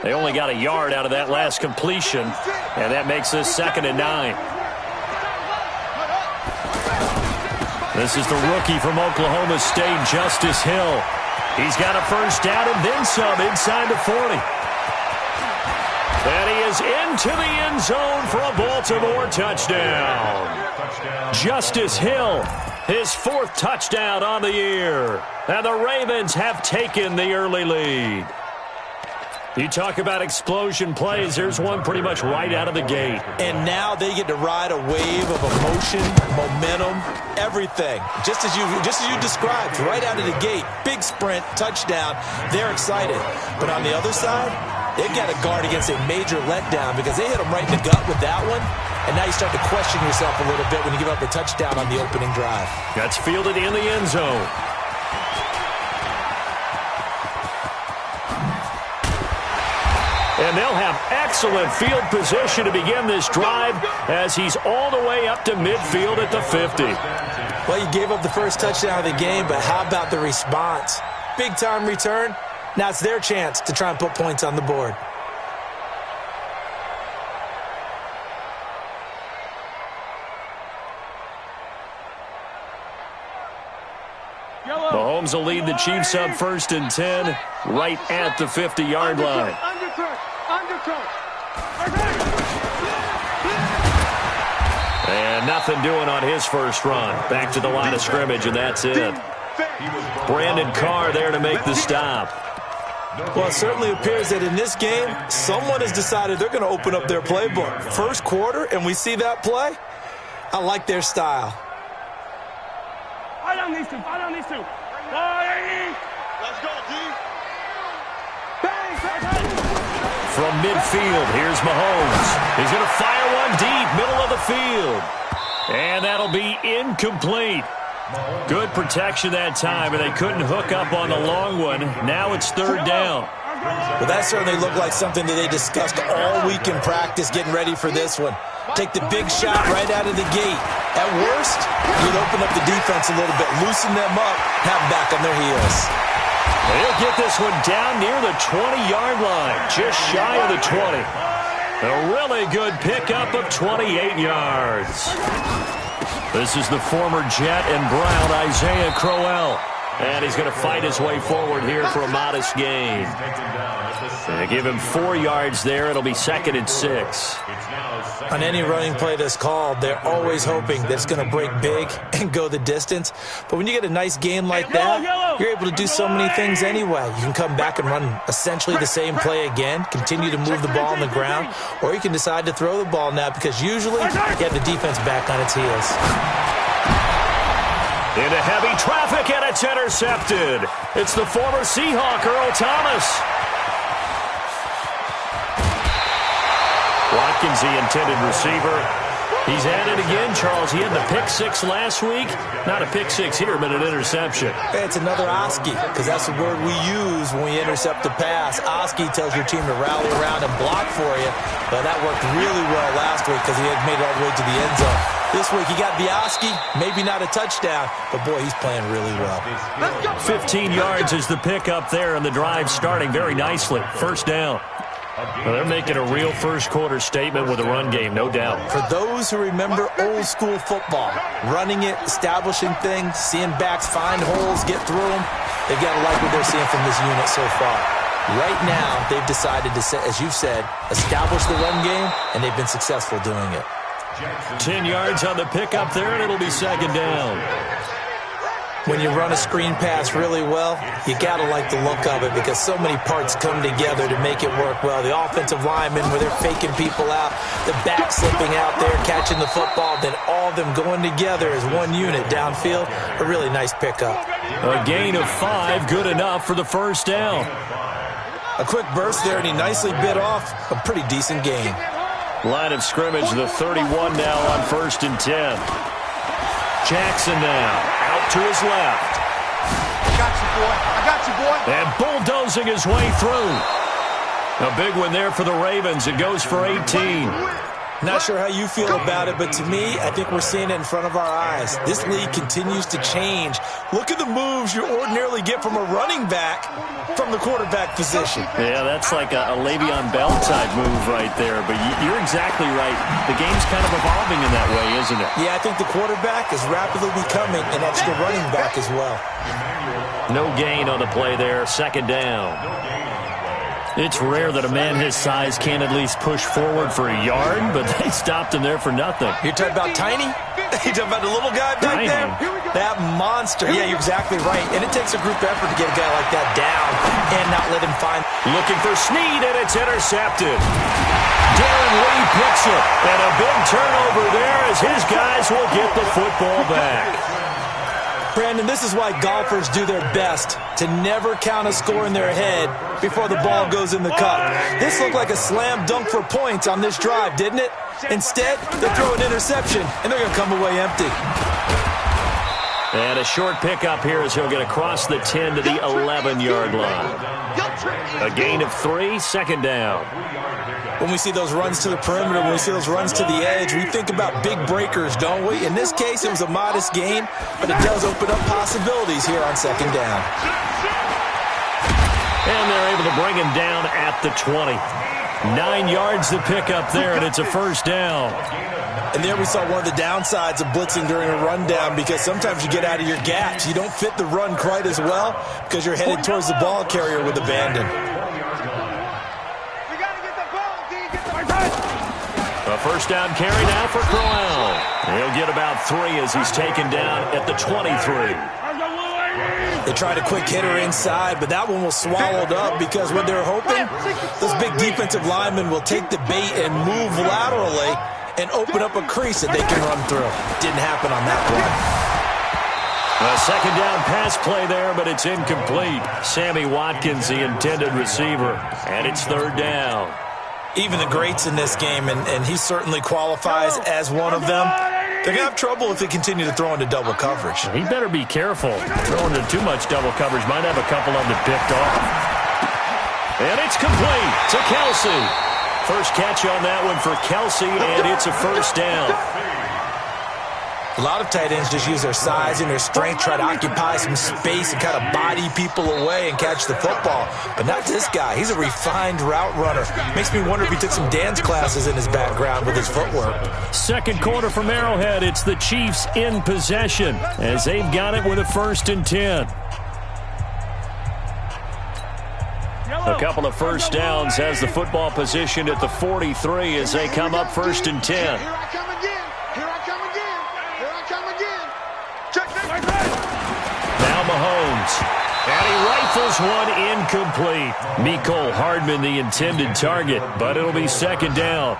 They only got a yard out of that last completion, and that makes this 2nd and 9. This is the rookie from Oklahoma State, Justice Hill. He's got a first down and then some inside the 40. And he is into the end zone for a Baltimore touchdown. Justice Hill, his 4th touchdown on the year. And the Ravens have taken the early lead. You talk about explosion plays. There's one pretty much right out of the gate. And now they get to ride a wave of emotion, momentum, everything. Just as you described, right out of the gate. Big sprint, touchdown. They're excited. But on the other side, they've got to guard against a major letdown because they hit them right in the gut with that one. And now you start to question yourself a little bit when you give up a touchdown on the opening drive. That's fielded in the end zone. And they'll have excellent field position to begin this drive as he's all the way up to midfield at the 50. Well, you gave up the first touchdown of the game, but how about the response? Big-time return. Now it's their chance to try and put points on the board. Mahomes will lead the Chiefs up 1st and 10 right at the 50-yard line. And nothing doing on his first run. Back to the line of scrimmage, and that's it. Brandon Carr there to make the stop. Well, it certainly appears that in this game, someone has decided they're going to open up their playbook. First quarter, and we see that play. I like their style. I don't need to. Let's go, D. From midfield, here's Mahomes. He's going to fire one deep, middle of the field. And that'll be incomplete. Good protection that time, and they couldn't hook up on the long one. Now it's 3rd down. Well, that certainly looked like something that they discussed all week in practice, getting ready for this one. Take the big shot right out of the gate. At worst, you'd open up the defense a little bit, loosen them up, have them back on their heels. They'll get this one down near the 20-yard line, just shy of the 20. A really good pickup of 28 yards. This is the former Jet and Brown, Isaiah Crowell. And he's going to fight his way forward here for a modest gain. They give him 4 yards there. It'll be 2nd and 6. On any running play that's called, they're always hoping that it's going to break big and go the distance. But when you get a nice game like that, you're able to do so many things anyway. You can come back and run essentially the same play again, continue to move the ball on the ground, or you can decide to throw the ball now because usually you have the defense back on its heels. Into heavy traffic, and it's intercepted. It's the former Seahawk, Earl Thomas. Watkins, the intended receiver. He's at it again, Charles. He had the pick 6 last week. Not a pick 6 here, but an interception. Hey, it's another Oski, because that's the word we use when we intercept the pass. Oski tells your team to rally around and block for you. But that worked really well last week because he had made it all the way to the end zone. This week he got the Oski, maybe not a touchdown, but boy, he's playing really well. 15 yards is the pickup there, and the drive starting very nicely. First down. Well, they're making a real first-quarter statement with a run game, no doubt. For those who remember old-school football, running it, establishing things, seeing backs find holes, get through them, they've got to like what they're seeing from this unit so far. Right now, they've decided to, as you've said, establish the run game, and they've been successful doing it. 10 yards on the pickup there, and it'll be 2nd down. When you run a screen pass really well, you got to like the look of it because so many parts come together to make it work well. The offensive linemen, where they're faking people out, the back slipping out there, catching the football, then all of them going together as one unit downfield. A really nice pickup. A gain of 5, good enough for the first down. A quick burst there, and he nicely bit off a pretty decent gain. Line of scrimmage, the 31 now on 1st and 10. Jackson now. To his left. I got you, boy. And bulldozing his way through. A big one there for the Ravens. It goes for 18. Not sure how you feel about it, but to me, I think we're seeing it in front of our eyes. This league continues to change. Look at the moves you ordinarily get from a running back from the quarterback position. Yeah, that's like a Le'Veon Bell type move right there, but you're exactly right. The game's kind of evolving in that way, isn't it? Yeah, I think the quarterback is rapidly becoming an extra running back as well. No gain on the play there, second down. It's rare that a man his size can't at least push forward for a yard, but they stopped him there for nothing. You're talking about tiny? You're talking about the little guy back there? That monster. Yeah, you're exactly right. And it takes a group effort to get a guy like that down and not let him find. Looking for Snead, and it's intercepted. Darren Lee picks it, and a big turnover there as his guys will get the football back. Brandon, this is why golfers do their best to never count a score in their head before the ball goes in the cup. This looked like a slam dunk for points on this drive, didn't it? Instead, they throw an interception, and they're going to come away empty. And a short pickup here as he'll get across the 10 to the 11-yard line. A gain of 3, second down. When we see those runs to the perimeter, when we see those runs to the edge, we think about big breakers, don't we? In this case, it was a modest gain, but it does open up possibilities here on second down. And they're able to bring him down at the 20. 9 yards to pick up there, and it's a first down. And there we saw one of the downsides of blitzing during a rundown, because sometimes you get out of your gaps. You don't fit the run quite as well because you're headed towards the ball carrier with abandon. A first down carry now for Crowell. He'll get about 3 as he's taken down at the 23. They tried a quick hitter inside, but that one was swallowed up because what they're hoping, those big defensive linemen will take the bait and move laterally and open up a crease that they can run through. Didn't happen on that play. A second down pass play there, but it's incomplete. Sammy Watkins, the intended receiver, and it's third down. Even the greats in this game, and he certainly qualifies as one of them, they're going to have trouble if they continue to throw into double coverage. He better be careful. Throwing into too much double coverage might have a couple of them picked off. And it's complete to Kelsey. First catch on that one for Kelsey, and it's a first down. A lot of tight ends just use their size and their strength, try to occupy some space and kind of body people away and catch the football. But not this guy. He's a refined route runner. Makes me wonder if he took some dance classes in his background with his footwork. Second quarter from Arrowhead. It's the Chiefs in possession as they've got it with a 1st and 10. A couple of first downs has the football positioned at the 43 as they come up 1st and 10. Here I come again. Here I come again. Here I come again. Check that. Now Mahomes. And he rifles one incomplete. Mecole Hardman the intended target, but it'll be second down.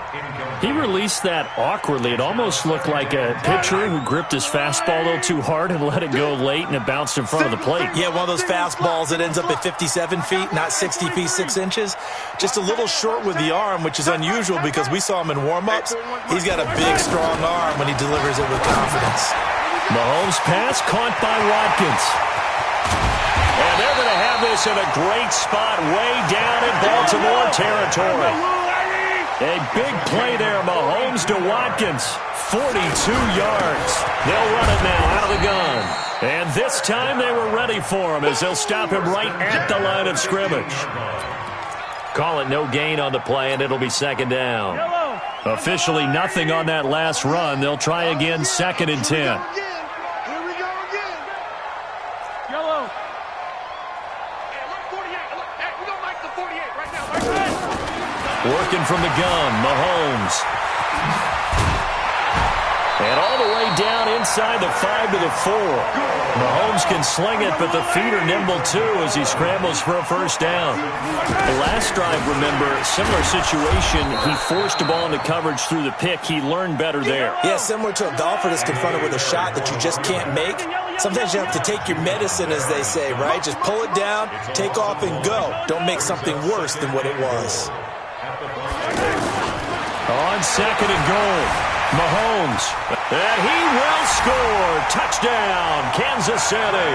He released that awkwardly. It almost looked like a pitcher who gripped his fastball a little too hard and let it go late, and it bounced in front of the plate. Yeah, one of those fastballs that ends up at 57 feet, not 60 feet, 6 inches. Just a little short with the arm, which is unusual because we saw him in warm-ups. He's got a big, strong arm when he delivers it with confidence. Mahomes' pass caught by Watkins. And they're going to have this in a great spot way down in Baltimore territory. A big play there, Mahomes to Watkins. 42 yards. They'll run it now out of the gun. And this time they were ready for him as they'll stop him right at the line of scrimmage. Call it no gain on the play, and it'll be second down. Officially nothing on that last run. They'll try again, 2nd and 10. Here we go again. Yellow. Hey, look 48. Look, hey, we don't like the 48 right now. Working from the gun, Mahomes. And all the way down inside the 5 to the 4. Mahomes can sling it, but the feet are nimble too as he scrambles for a first down. The last drive, remember, similar situation. He forced a ball into coverage through the pick. He learned better there. Yeah, similar to a golfer that's confronted with a shot that you just can't make. Sometimes you have to take your medicine, as they say, right? Just pull it down, take off, and go. Don't make something worse than what it was. On 2nd and goal, Mahomes. And he will score. Touchdown, Kansas City.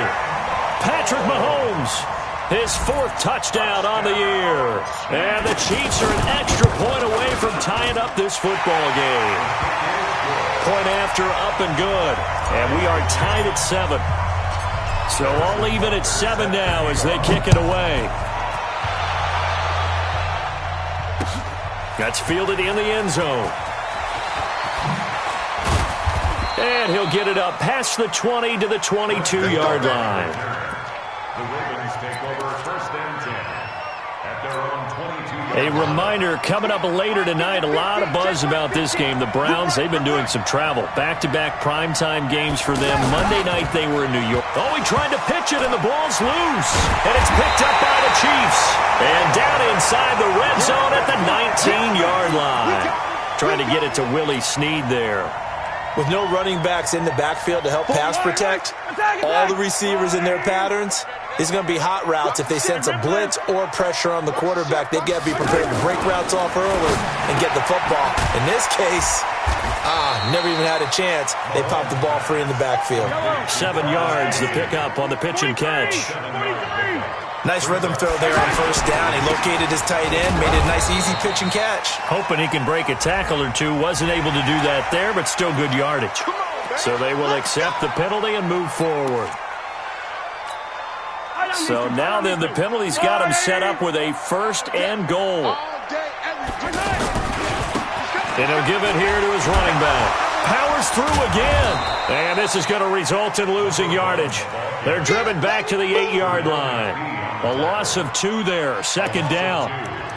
Patrick Mahomes, his 4th touchdown on the year. And the Chiefs are an extra point away from tying up this football game. Point after, up and good. And we are tied at 7. So all even at 7 now as they kick it away. That's fielded in the end zone. And he'll get it up past the 20 to the 22-yard line. The Ravens take over first and 10 at their own 22-yard line. A reminder, coming up later tonight, a lot of buzz about this game. The Browns, they've been doing some travel. Back-to-back primetime games for them. Monday night, they were in New York. Oh, he tried to pitch it, and the ball's loose. And it's picked up by the Chiefs. And down inside the red zone at the 19-yard line. Trying to get it to Willie Snead there. With no running backs in the backfield to help pass protect, all the receivers in their patterns, it's going to be hot routes if they sense a blitz or pressure on the quarterback. They've got to be prepared to break routes off early and get the football. In this case, never even had a chance. They popped the ball free in the backfield. 7 yards, the pickup on the pitch and catch. Nice rhythm throw there on first down. He located his tight end, made it a nice easy pitch and catch. Hoping he can break a tackle or two. Wasn't able to do that there, but still good yardage. So they will accept the penalty and move forward. So now then the penalty's got him set up with a first and goal. And he'll give it here to his running back. Powers through again. And this is going to result in losing yardage. They're driven back to the 8-yard line. A loss of 2 there, second down.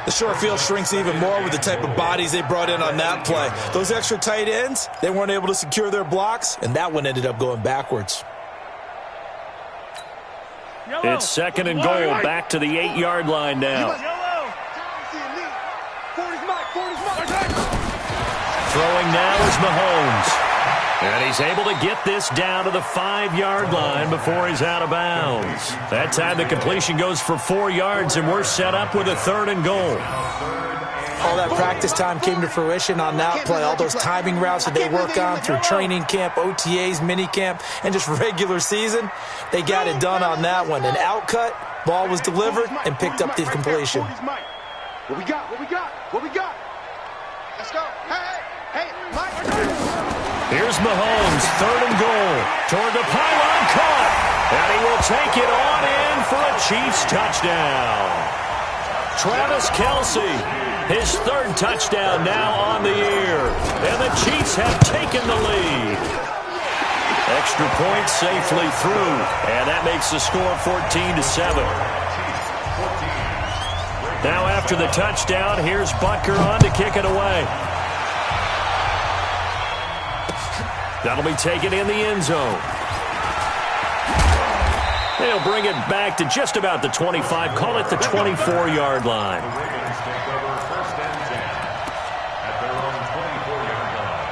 The short field shrinks even more with the type of bodies they brought in on that play. Those extra tight ends, they weren't able to secure their blocks, and that one ended up going backwards. It's second and goal, back to the 8-yard line now. Throwing now is Mahomes. And he's able to get this down to the 5-yard line before he's out of bounds. That time the completion goes for 4 yards, and we're set up with a third and goal. All that practice time came to fruition on that play. All those timing routes that they work on through training camp, OTAs, minicamp, and just regular season, they got it done on that one. An outcut, ball was delivered, and picked up the completion. What we got? What we got? What we got? Let's go. Hey, Mike. Here's Mahomes, third and goal. Toward the pylon, caught. And he will take it on in for a Chiefs touchdown. Travis Kelce, his third touchdown now on the year. And the Chiefs have taken the lead. Extra point safely through. And that makes the score 14-7. Now after the touchdown, here's Butker on to kick it away. That'll be taken in the end zone. They'll bring it back to just about the 25, call it the 24-yard line. The Ravens take over first and 10 at their own 24-yard line.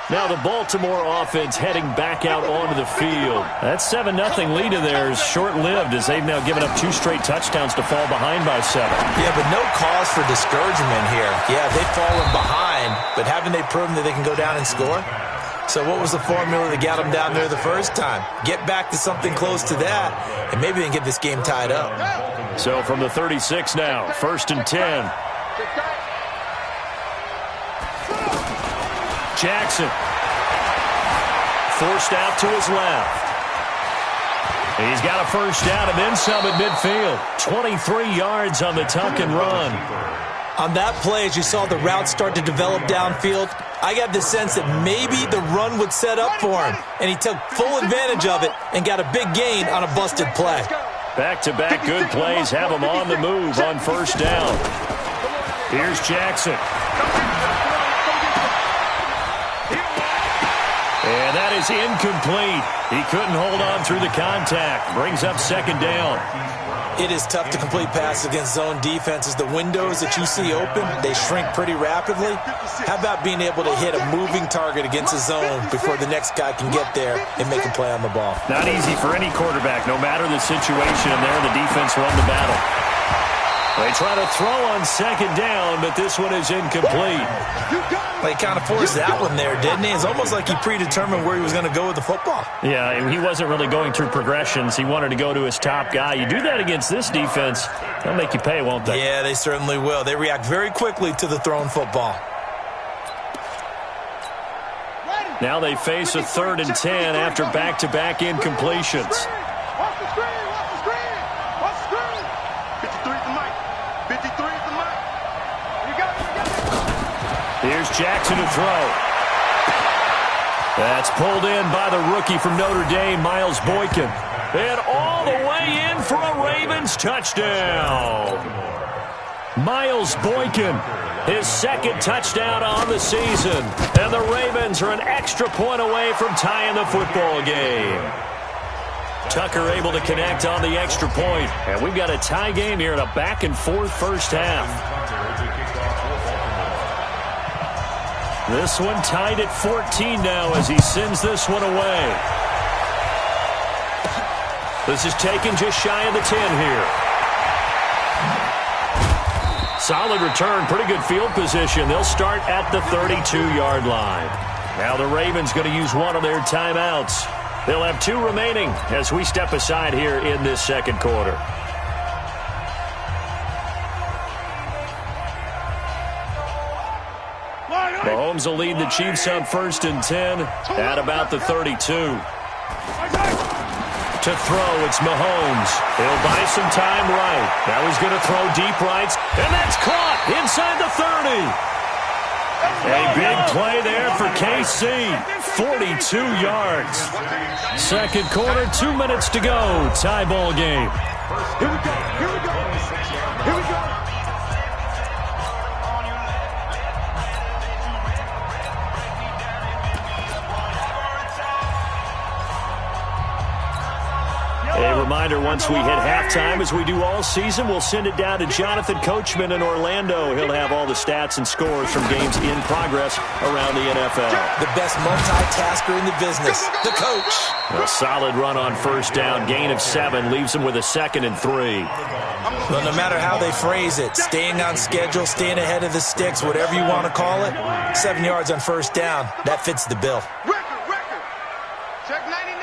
Now the Baltimore offense heading back out onto the field. That 7-0 lead of theirs short-lived as they've now given up 2 straight touchdowns to fall behind by 7. Yeah, but no cause for discouragement here. Yeah, they've fallen behind, but haven't they proven that they can go down and score? So what was the formula that got them down there the first time? Get back to something close to that, and maybe they can get this game tied up. So from the 36 now, first and 10. Jackson. Forced out to his left. He's got a first down and then some at midfield. 23 yards on the tuck and run. On that play, as you saw the route start to develop downfield, I got the sense that maybe the run would set up for him, and he took full advantage of it and got a big gain on a busted play. Back-to-back good plays have him on the move on first down. Here's Jackson. And that is incomplete. He couldn't hold on through the contact. Brings up second down. It is tough to complete passes against zone defenses. The windows that you see open, they shrink pretty rapidly. How about being able to hit a moving target against a zone before the next guy can get there and make a play on the ball? Not easy for any quarterback, no matter the situation, and there the defense won the battle. They try to throw on second down, but this one is incomplete. He kind of forced that one there, didn't he? It's almost like he predetermined where he was going to go with the football. Yeah, he wasn't really going through progressions. He wanted to go to his top guy. You do that against this defense, they'll make you pay, won't they? Yeah, they certainly will. They react very quickly to the thrown football. Now they face a 3rd and 10 after back-to-back incompletions. Watch the screen! Watch the screen! Watch the screen! 53 is the mic. 53 is the mic. You got it, you got it. Here's Jackson to throw. That's pulled in by the rookie from Notre Dame, Miles Boykin. And all the way in for a Ravens touchdown. Miles Boykin, his 2nd touchdown on the season. And the Ravens are an extra point away from tying the football game. Tucker able to connect on the extra point. And we've got a tie game here in a back-and-forth first half. This one tied at 14 now as he sends this one away. This is taken just shy of the 10 here. Solid return, pretty good field position. They'll start at the 32-yard line. Now the Ravens going to use one of their timeouts. They'll have 2 remaining as we step aside here in this second quarter. Mahomes will lead the Chiefs on 1st and 10 at about the 32. To throw, it's Mahomes. He'll buy some time right. Now he's going to throw deep right, and that's caught inside the 30. A big play there for KC. 42 yards. Second quarter, 2 minutes to go. Tie ball game. Here we go. Here we go. Here we go. A reminder, once we hit halftime, as we do all season, we'll send it down to Jonathan Coachman in Orlando. He'll have all the stats and scores from games in progress around the NFL. The best multitasker in the business, the coach. A solid run on first down. Gain of 7 leaves him with a 2nd and 3. Well, no matter how they phrase it, staying on schedule, staying ahead of the sticks, whatever you want to call it, 7 yards on first down, that fits the bill. Record. Check 99.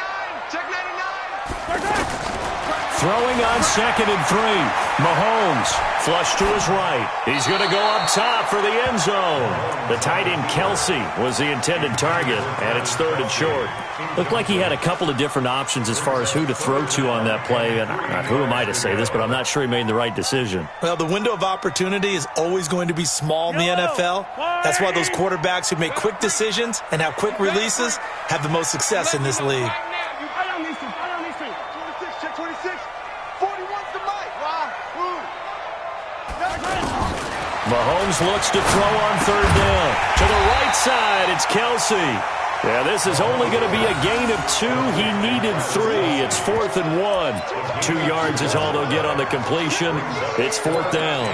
Check 99. Throwing on 2nd and 3. Mahomes, flush to his right. He's going to go up top for the end zone. The tight end Kelsey was the intended target, and it's 3rd and short. Looked like he had a couple of different options as far as who to throw to on that play. And who am I to say this, but I'm not sure he made the right decision. Well, the window of opportunity is always going to be small in the NFL. That's why those quarterbacks who make quick decisions and have quick releases have the most success in this league. Mahomes looks to throw on 3rd down. To the right side, it's Kelsey. Yeah, this is only going to be a gain of 2. He needed 3. It's 4th and 1. 2 yards is all they'll get on the completion. It's 4th down.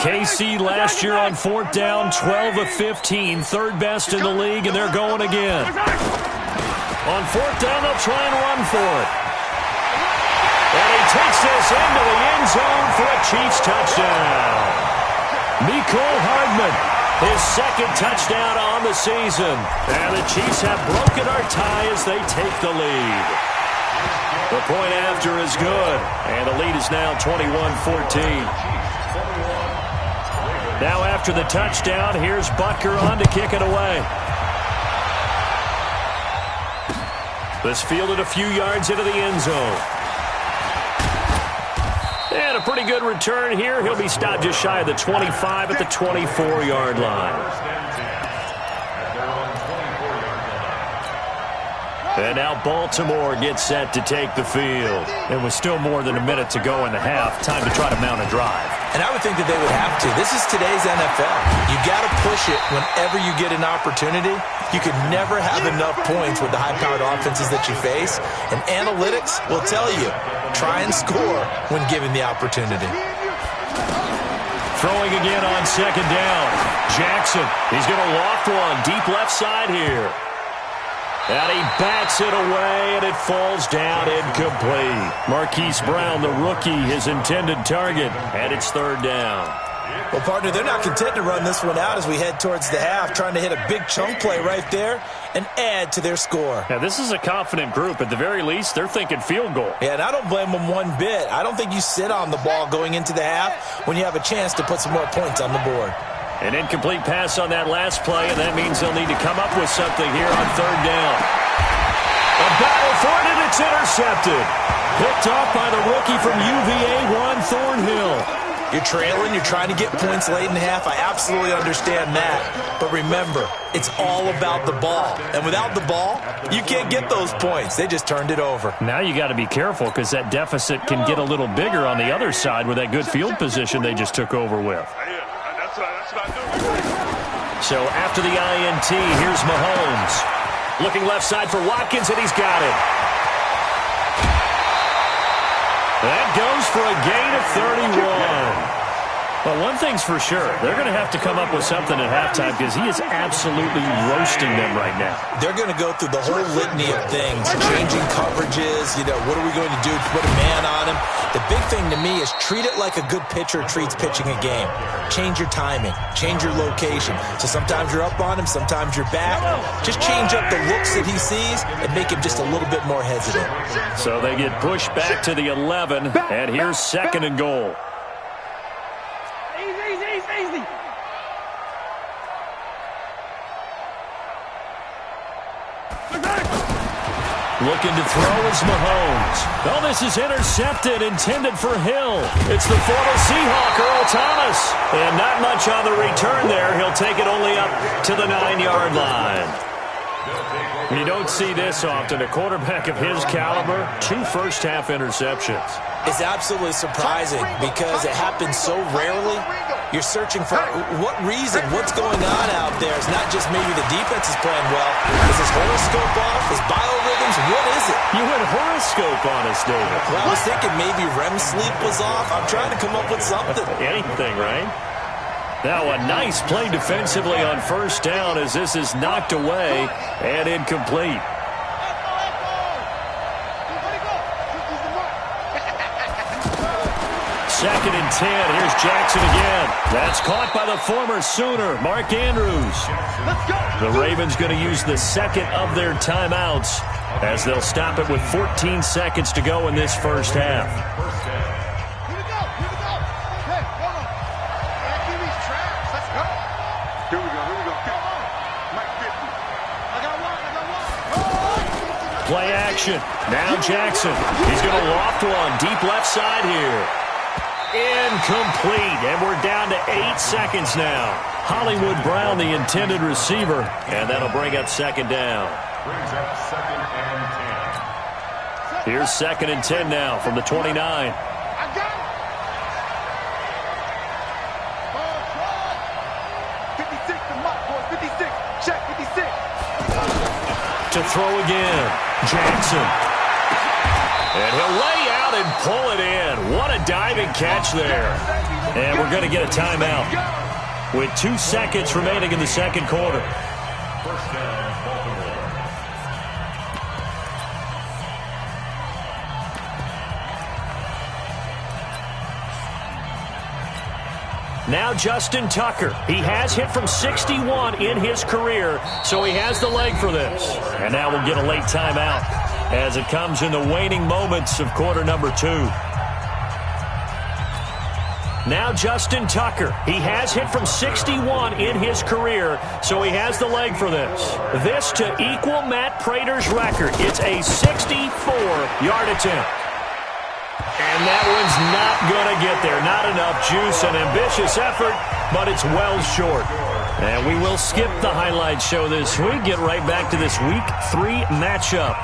KC last year on 4th down, 12 of 15, 3rd best in the league, and they're going again. On 4th down, they'll try and run for it. And he takes this into the end zone for a Chiefs touchdown. Mecole Hardman, his 2nd touchdown on the season. And the Chiefs have broken our tie as they take the lead. The point after is good, and the lead is now 21-14. Now after the touchdown, here's Butker on to kick it away. This fielded a few yards into the end zone. And a pretty good return here. He'll be stopped just shy of the 25 at the 24-yard line. And now Baltimore gets set to take the field. It was still more than a minute to go in the half. Time to try to mount a drive. And I would think that they would have to. This is today's NFL. You got to push it whenever you get an opportunity. You could never have enough points with the high-powered offenses that you face. And analytics will tell you, try and score when given the opportunity. Throwing again on 2nd down. Jackson, he's going to loft one deep left side here. And he bats it away, and it falls down incomplete. Marquise Brown, the rookie, his intended target, and it's third down. Well, partner, they're not content to run this one out as we head towards the half, trying to hit a big chunk play right there and add to their score. Now, this is a confident group. At the very least, they're thinking field goal. Yeah, and I don't blame them one bit. I don't think you sit on the ball going into the half when you have a chance to put some more points on the board. An incomplete pass on that last play, and that means they'll need to come up with something here on third down. A battle for it, and it's intercepted. Picked off by the rookie from UVA, Juan Thornhill. You're trailing, you're trying to get points late in the half. I absolutely understand that. But remember, it's all about the ball. And without the ball, you can't get those points. They just turned it over. Now you got to be careful because that deficit can get a little bigger on the other side with that good field position they just took over with. So after the INT, here's Mahomes. Looking left side for Watkins, and he's got it. That goes for a gain of 31. Well, one thing's for sure. They're going to have to come up with something at halftime because he is absolutely roasting them right now. They're going to go through the whole litany of things, changing coverages, what are we going to do to put a man on him? The big thing to me is treat it like a good pitcher treats pitching a game. Change your timing, change your location. So sometimes you're up on him, sometimes you're back. Just change up the looks that he sees and make him just a little bit more hesitant. So they get pushed back to the 11, and here's second and goal. Easy. Looking to throw is Mahomes. Oh, this is intercepted, intended for Hill. It's the former Seahawk, Earl Thomas. And not much on the return there. He'll take it only up to the 9-yard line. You don't see this often. A quarterback of his caliber, 2 first-half interceptions. It's absolutely surprising because it happens so rarely. You're searching for what reason, what's going on out there. It's not just maybe the defense is playing well. Is his horoscope off? His biorhythms? What is it? You went horoscope on us, David. Well, I was thinking maybe REM sleep was off. I'm trying to come up with something. Anything, right? Now a nice play defensively on first down as this is knocked away and incomplete. Second and 10. Here's Jackson again. That's caught by the former Sooner, Mark Andrews. The Ravens going to use the second of their timeouts as they'll stop it with 14 seconds to go in this first half. Play action. Now Jackson. He's going to loft one deep left side here. Incomplete, and we're down to 8 seconds now. Hollywood Brown, the intended receiver, and that'll bring up second down. Brings up second and 10. Here's second and 10 now from the 29. I got it. 56, the mark, boys. 56. Check, 56. To throw again, Jackson. And he'll lay out and pull it in. What a diving catch there. And we're going to get a timeout with 2 seconds remaining in the second quarter. First down, Baltimore. Now Justin Tucker. He has hit from 61 in his career, so he has the leg for this. And now we'll get a late timeout as it comes in the waning moments of quarter number 2. Now Justin Tucker. He has hit from 61 in his career, so he has the leg for this. This to equal Matt Prater's record. It's a 64-yard attempt. And that one's not going to get there. Not enough juice, an ambitious effort, but it's well short. And we will skip the highlight show this week. Get right back to this Week 3 matchup.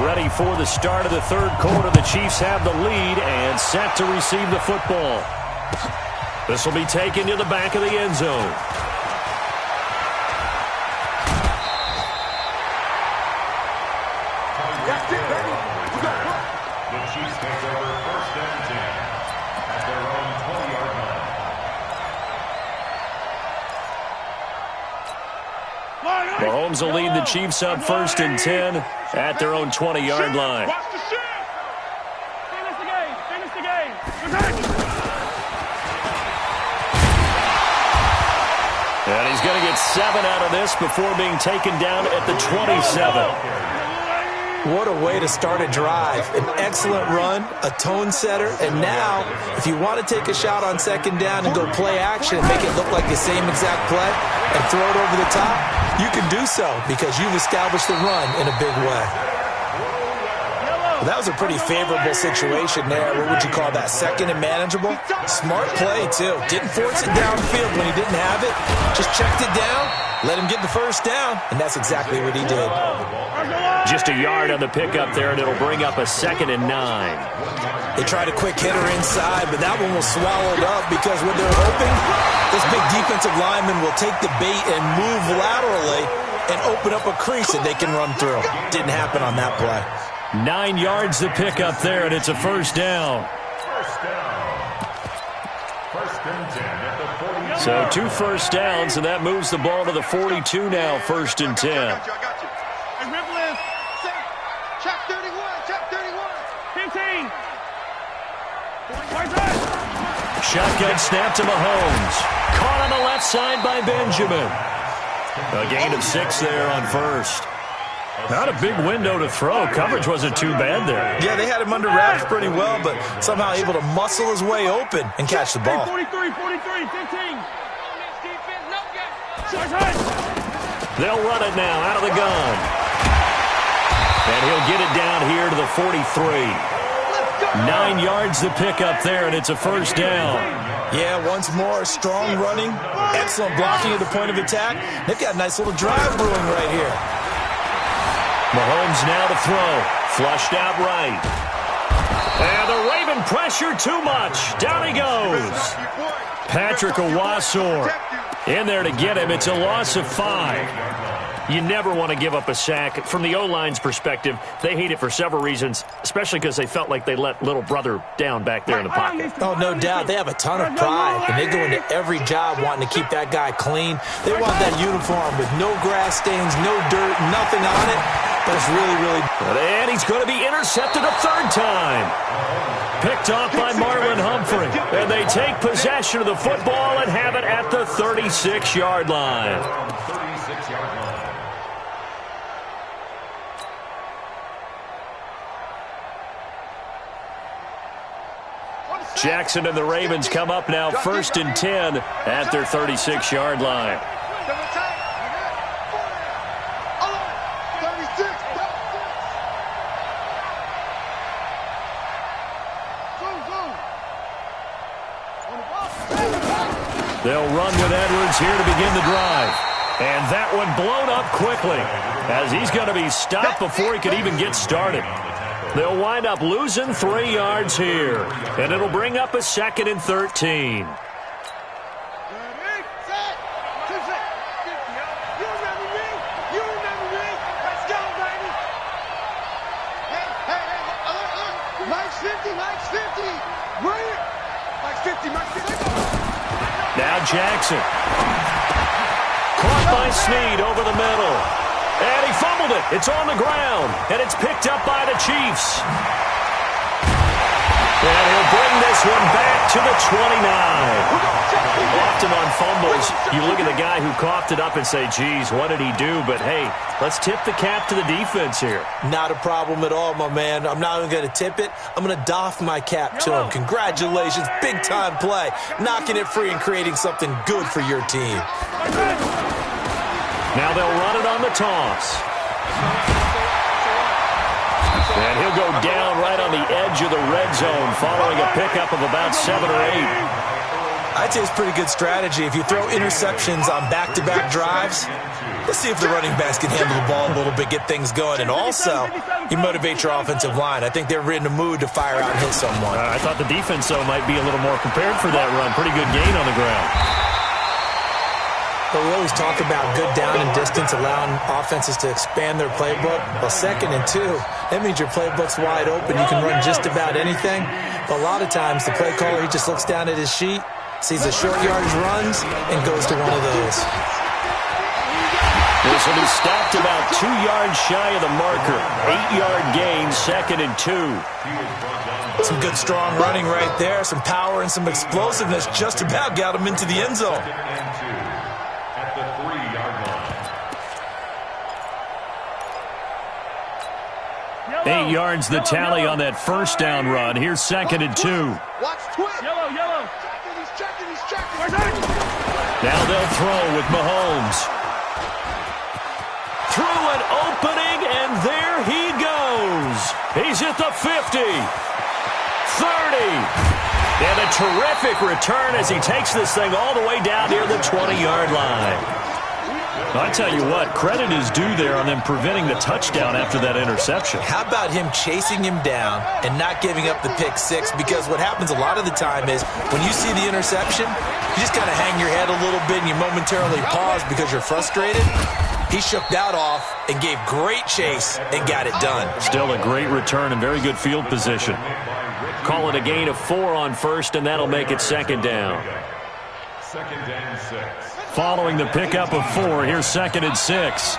Ready for the start of the third quarter. The Chiefs have the lead and set to receive the football. This will be taken to the back of the end zone. That's it, baby. We got it. The Chiefs take over first and 10 at their own 20-yard line. Line Mahomes will lead the Chiefs up 1st and 10 at their own 20-yard line. Watch the shit. Finish the game. Finish the game. And he's going to get 7 out of this before being taken down at the 27. What a way to start a drive. An excellent run, a tone setter, and now, if you want to take a shot on 2nd down and go play action and make it look like the same exact play and throw it over the top, you can do so because you've established the run in a big way. Well, that was a pretty favorable situation there. What would you call that? 2nd and manageable? Smart play, too. Didn't force it downfield when he didn't have it. Just checked it down, let him get the 1st down, and that's exactly what he did. Just a yard on the pickup there, and it'll bring up a 2nd and 9. They tried a quick hitter inside, but that one was swallowed up because what they're hoping, this big defensive lineman will take the bait and move laterally and open up a crease that they can run through. Didn't happen on that play. 9 yards the pickup there, and it's a 1st down. First and 10 at the 40. So 2 first downs, and that moves the ball to the 42 now, 1st and 10. I got you. Hey, Ripple is set. Check 31. Check 31. 15. Shotgun snap to Mahomes. Caught on the left side by Benjamin. A gain of 6 there on 1st. Not a big window to throw. Coverage wasn't too bad there. Yeah, they had him under wraps pretty well, but somehow able to muscle his way open and catch the ball. 43, 43, 15. They'll run it now out of the gun. And he'll get it down here to the 43. 9 yards the pickup there, and it's a 1st down. Yeah, once more, strong running, excellent blocking at the point of attack. They've got a nice little drive brewing right here. Mahomes now to throw. Flushed out right. And the Raven pressure too much. Down he goes. Patrick Owasor in there to get him. It's a loss of 5. You never want to give up a sack. From the O-line's perspective, they hate it for several reasons, especially because they felt like they let little brother down back there in the pocket. Oh, no doubt. They have a ton of pride, and they go into every job wanting to keep that guy clean. They want that uniform with no grass stains, no dirt, nothing on it. But it's really, really... And he's going to be intercepted a 3rd time. Picked off by Marlon Humphrey. And they take possession of the football and have it at the 36-yard line. 36-yard line. Jackson and the Ravens come up now 1st and 10 at their 36-yard line. They'll run with Edwards here to begin the drive. And that one blown up quickly as he's going to be stopped before he could even get started. They'll wind up losing 3 yards here. And it'll bring up a 2nd and 13. Now Jackson. Caught by Snead over the middle. And he fumbled it. It's on the ground. And it's picked up by the Chiefs. And he'll bring this one back to the 29. Often on fumbles, you look at the guy who coughed it up and say, geez, what did he do? But, hey, let's tip the cap to the defense here. Not a problem at all, my man. I'm not even going to tip it. I'm going to doff my cap to him. Congratulations. Big-time play. Knocking it free and creating something good for your team. Now they'll run it on the toss. And he'll go down right on the edge of the red zone following a pickup of about 7 or 8. I'd say it's pretty good strategy. If you throw interceptions on back-to-back drives, let's see if the running backs can handle the ball a little bit, get things going. And also, you motivate your offensive line. I think they're in a mood to fire out and hit someone. I thought the defense, though, might be a little more prepared for that run. Pretty good gain on the ground. But we always talk about good down and distance, allowing offenses to expand their playbook. Well, 2nd and 2, that means your playbook's wide open. You can run just about anything. But a lot of times, the play caller, he just looks down at his sheet, sees the short yardage runs, and goes to one of those. This will be stopped about 2 yards shy of the marker. 8-yard gain, 2nd and 2. Some good strong running right there. Some power and some explosiveness just about got him into the end zone. At the 3-yard line. 8 yards the tally on that first down run. Here's 2nd and 2. Watch twist. Yellow. He's checking. Now they'll throw with Mahomes. Through an opening, and there he goes. He's at the 50. 30. And a terrific return as he takes this thing all the way down near the 20-yard line. I tell you what, credit is due there on them preventing the touchdown after that interception. How about him chasing him down and not giving up the pick six? Because what happens a lot of the time is when you see the interception, you just kind of hang your head a little bit and you momentarily pause because you're frustrated. He shook that off and gave great chase and got it done. Still a great return and very good field position. Call it a gain of 4 on first, and that'll make it 2nd down. 2nd and 6. Following the pickup of 4, here's 2nd and 6.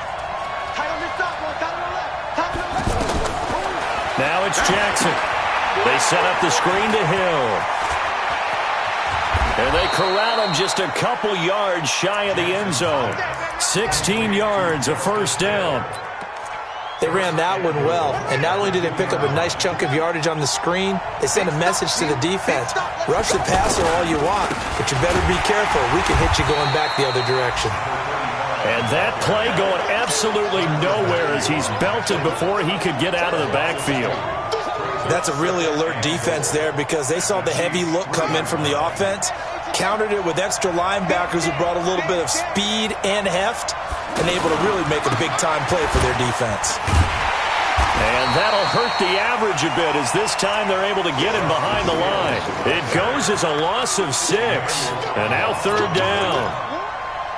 Now it's Jackson. They set up the screen to Hill. And they corral him just a couple yards shy of the end zone. 16 yards, a first down. They ran that one well, and not only did they pick up a nice chunk of yardage on the screen, they sent a message to the defense. Rush the passer all you want, but you better be careful. We can hit you going back the other direction. And that play going absolutely nowhere as he's belted before he could get out of the backfield. That's a really alert defense there because they saw the heavy look come in from the offense, countered it with extra linebackers who brought a little bit of speed and heft, and able to really make a big-time play for their defense. And that'll hurt the average a bit as this time they're able to get him behind the line. It goes as a loss of 6, and now 3rd down.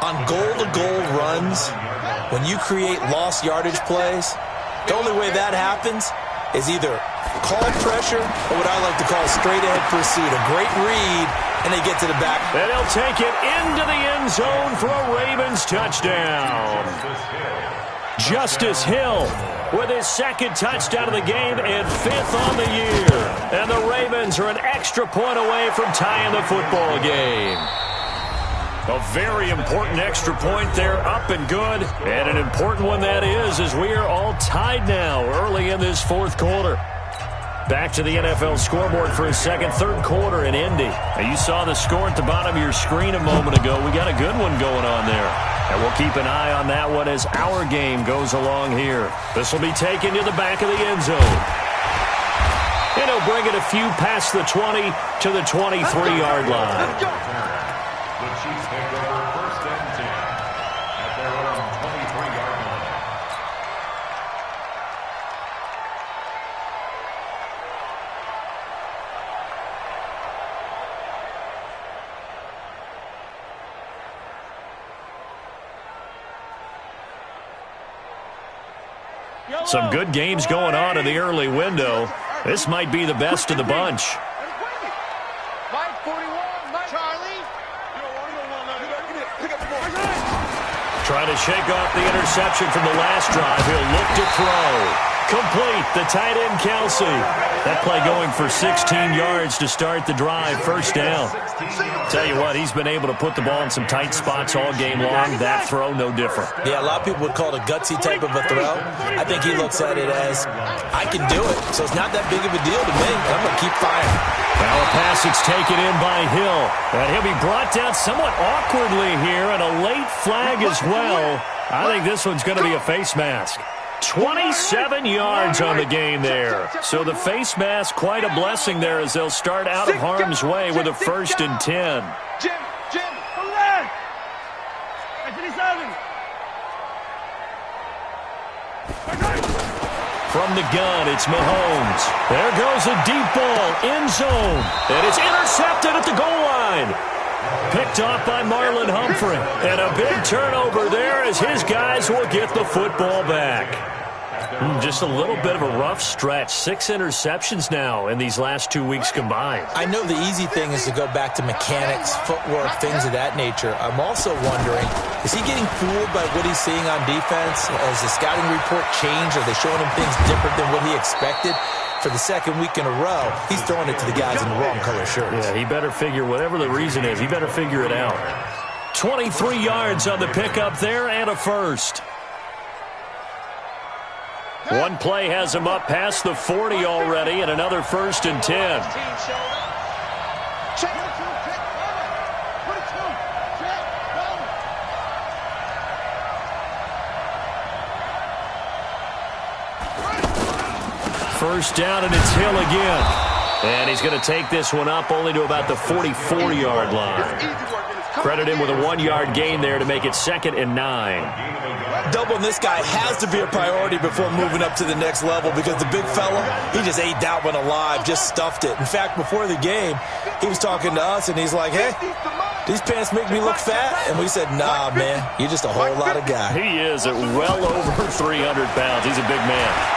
On goal-to-goal runs, when you create lost yardage plays, the only way that happens is either call pressure or what I like to call straight-ahead pursuit. A great read, and they get to the back. And he'll take it into the end zone for a Ravens touchdown. Justice Hill with his 2nd touchdown of the game and 5th on the year. And the Ravens are an extra point away from tying the football game. A very important extra point there, up and good. And an important one that is, as we are all tied now early in this 4th quarter. Back to the NFL scoreboard for a second, 3rd quarter in Indy. Now, you saw the score at the bottom of your screen a moment ago. We got a good one going on there. And we'll keep an eye on that one as our game goes along here. This will be taken to the back of the end zone. And he'll bring it a few past the 20 to the 23-yard line. The Chiefs take over 1st and 10 at their own 23-yard line. Some good games going on in the early window. This might be the best of the bunch. Mike 41, Mike Charlie. Trying to shake off the interception from the last drive. He'll look to throw. Complete, the tight end Kelsey. That play going for 16 yards to start the drive, 1st down. Tell you what, he's been able to put the ball in some tight spots all game long. That throw, no different. Yeah, a lot of people would call it a gutsy type of a throw. I think he looks at it as, I can do it, so it's not that big of a deal to me. I'm going to keep firing. Now a pass that's taken in by Hill. And he'll be brought down somewhat awkwardly here, and a late flag as well. I think this one's going to be a face mask. 27 yards on the game there. So the face mask, quite a blessing there as they'll start out of harm's way with a 1st and 10. Jim, come on. From the gun, it's Mahomes. There goes a deep ball, end zone. And it's intercepted at the goal line. Picked off by Marlon Humphrey. And a big turnover there as his guys will get the football back. Just a little bit of a rough stretch. 6 interceptions now in these last 2 weeks combined. I know the easy thing is to go back to mechanics, footwork, things of that nature. I'm also wondering, is he getting fooled by what he's seeing on defense? Has the scouting report changed? Are they showing him things different than what he expected? For the second week in a row, he's throwing it to the guys in the wrong color shirts. Yeah, he better figure, whatever the reason is, he better figure it out. 23 yards on the pickup there and a first. One play has him up past the 40 already and another 1st and 10. First down, and it's Hill again. And he's going to take this one up only to about the 44-yard line. Credit him with a 1-yard gain there to make it 2nd and 9. Doubling this guy has to be a priority before moving up to the next level because the big fella, he just ate that one alive, just stuffed it. In fact, before the game, he was talking to us, and he's like, hey, these pants make me look fat? And we said, nah, man, you're just a whole lot of guy. He is at well over 300 pounds. He's a big man.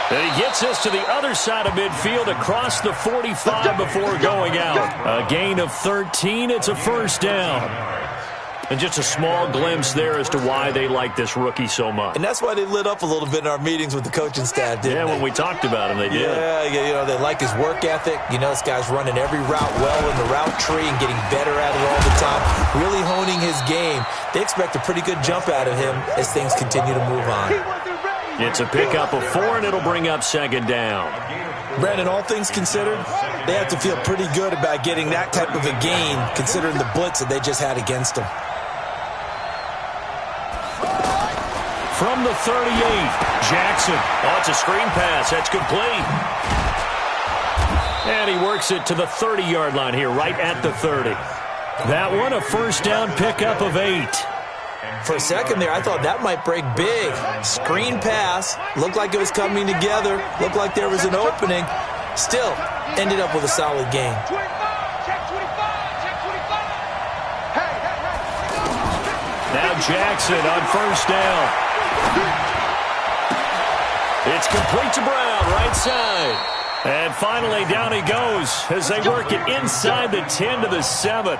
And he gets us to the other side of midfield across the 45 before going out. A gain of 13. It's a first down. And just a small glimpse there as to why they like this rookie so much. And that's why they lit up a little bit in our meetings with the coaching staff, didn't they? When we talked about him, they did. Yeah, they like his work ethic. This guy's running every route well in the route tree and getting better at it all the time, really honing his game. They expect a pretty good jump out of him as things continue to move on. It's a pickup of 4, and it'll bring up 2nd down. Brandon, all things considered, they have to feel pretty good about getting that type of a gain, considering the blitz that they just had against them. From the 38, Jackson. Oh, it's a screen pass. That's complete. And he works it to the 30-yard line here, right at the 30. That one, a first down pickup of 8. For a second there, I thought that might break big. Screen pass. Looked like it was coming together. Looked like there was an opening. Still, ended up with a solid gain. Now Jackson on first down. It's complete to Brown, right side. And finally, down he goes as they work it inside the 10 to the 7.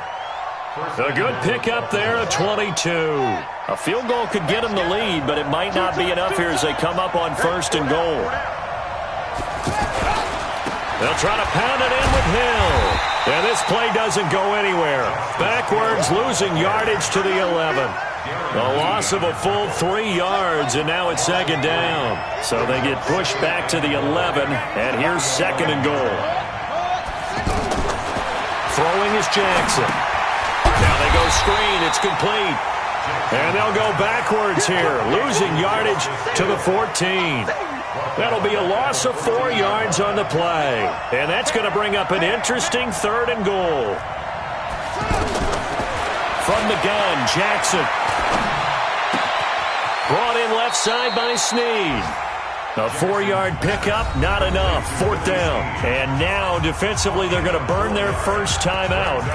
A good pickup there, a 22. A field goal could get them the lead, but it might not be enough here as they come up on 1st and goal. They'll try to pound it in with Hill. And this play doesn't go anywhere. Backwards, losing yardage to the 11. A loss of a full 3 yards, and now it's 2nd down. So they get pushed back to the 11, and here's 2nd and goal. Throwing is Jackson. Now they go screen. It's complete. And they'll go backwards here, losing yardage to the 14. That'll be a loss of 4 yards on the play. And that's going to bring up an interesting 3rd and goal. From the gun, Jackson. Brought in left side by Snead. A 4-yard pickup, not enough. 4th down. And now, defensively, they're going to burn their first time out.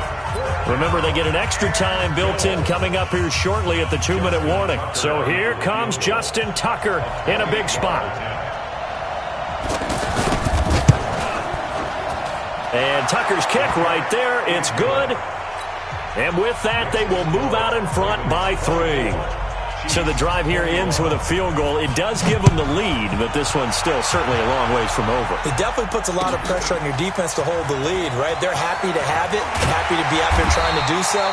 Remember, they get an extra time built in coming up here shortly at the 2-minute warning. So here comes Justin Tucker in a big spot. And Tucker's kick right there. It's good. And with that, they will move out in front by 3. So the drive here ends with a field goal. It does give them the lead, but this one's still certainly a long ways from over. It definitely puts a lot of pressure on your defense to hold the lead, right? They're happy to have it, happy to be out there trying to do so.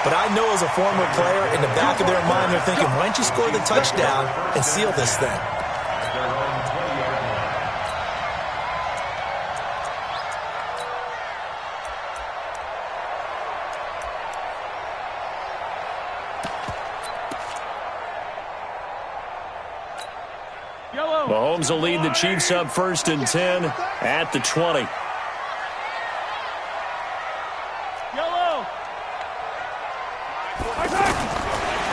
But I know as a former player, in the back of their mind, they're thinking, why don't you score the touchdown and seal this thing? Mahomes will lead the Chiefs up 1st and 10 at the 20.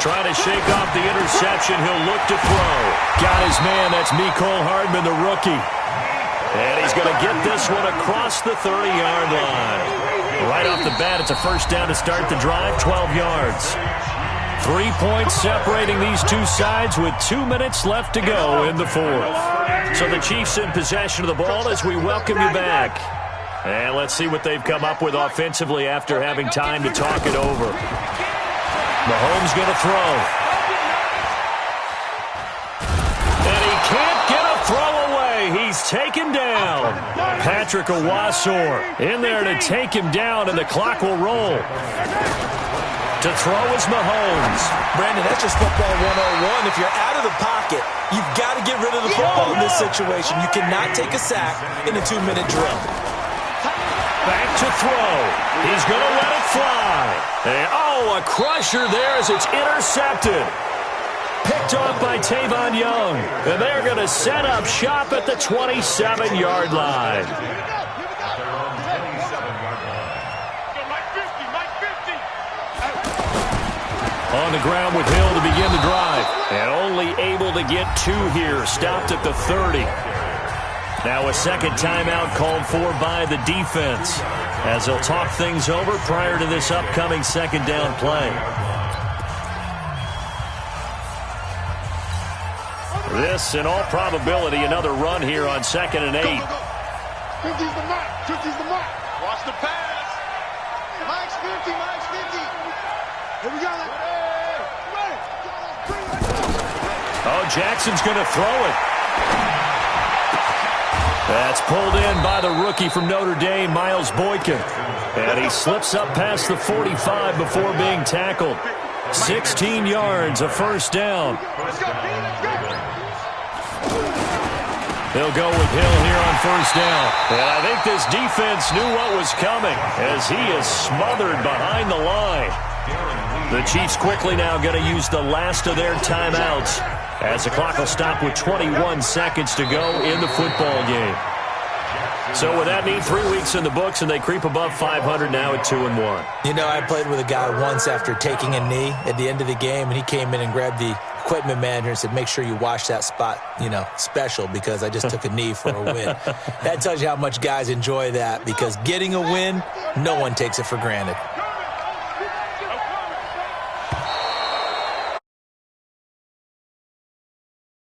Trying to shake off the interception. He'll look to throw. Got his man. That's Mecole Hardman, the rookie. And he's going to get this one across the 30-yard line. Right off the bat, it's a first down to start the drive, 12 yards. 3 points separating these two sides with 2 minutes left to go in the fourth. So the Chiefs in possession of the ball as we welcome you back. And let's see what they've come up with offensively after having time to talk it over. Mahomes going to throw. And he can't get a throw away. He's taken down. Patrick Owasor in there to take him down, and the clock will roll. To throw is Mahomes. Brandon, that's just football 101. If you're out of the pocket, you've got to get rid of the football in this situation. You cannot take a sack in a 2-minute drill. Back to throw. He's going to let it fly. And, a crusher there as it's intercepted. Picked off by Tavon Young. And they're going to set up shop at the 27-yard line. On the ground with Hill to begin the drive. And only able to get 2 here. Stopped at the 30. Now a second timeout called for by the defense as they'll talk things over prior to this upcoming second down play. This, in all probability, another run here on 2nd and 8. 50's the mark. 50's the mark. Watch the pass. Mike's 50. Mike's 50. Here we go. Jackson's going to throw it. That's pulled in by the rookie from Notre Dame, Miles Boykin. And he slips up past the 45 before being tackled. 16 yards, a first down. They'll go with Hill here on first down. And I think this defense knew what was coming as he is smothered behind the line. The Chiefs quickly now going to use the last of their timeouts as the clock will stop with 21 seconds to go in the football game. So with that neat 3 weeks in the books, and they creep above 500 now at 2-1. You know, I played with a guy once after taking a knee at the end of the game, and he came in and grabbed the equipment manager and said, make sure you wash that spot, special, because I just took a knee for a win. That tells you how much guys enjoy that, because getting a win, no one takes it for granted.